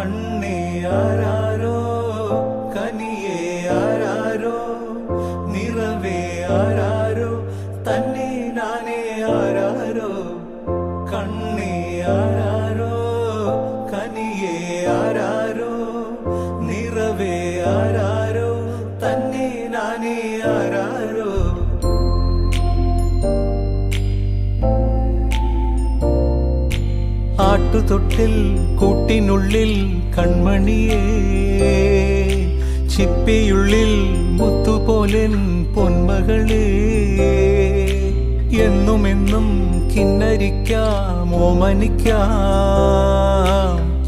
കണ്ണേ ആരാരോ കനിയേ ആരാരോ നിറവേ ആരാരോ തന്നെ നാനേ ആരാരോ കണ്ണേ ആരാരോ കനിയേ ആരാരോ നിറവേ ആരാരോ തന്നെ നാനേ ആരാരോ ആട്ടുതൊട്ടിൽ കൂട്ടിനുള്ളിൽ കൺമണിയേ ചിപ്പിയുള്ളിൽ മുത്തുപോലെൻ പൊന്മകളേ എന്നുമെന്നും കിന്നരിക്കാം ഓമനിക്കാം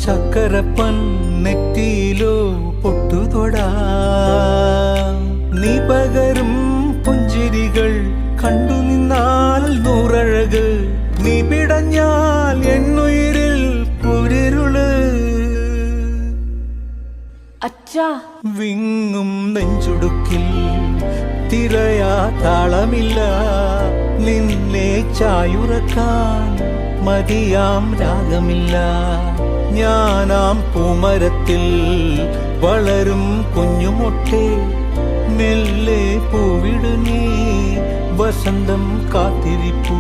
ചക്കരപ്പൻ നെറ്റിയിലോ പൊട്ടുതൊടാം നീ പകരും പുഞ്ചിരികൾ കണ്ടു നിന്നാൽ നൂറഴക് നീ പിടഞ്ഞാൽ എന്നുയിരിൽ കുരിരുള് അച്ഛാ വിങ്ങും നെഞ്ചുടുക്കിൽ തിരയാ താളമില്ല നിന്നെ ചായുറക്കാൻ മതിയാം രാഗമില്ല ഞാനാം പൂമരത്തിൽ വളരും കുഞ്ഞുമൊട്ടെ മെല്ലെ പൂവിടു നീ വസന്തം കാത്തിരിപ്പൂ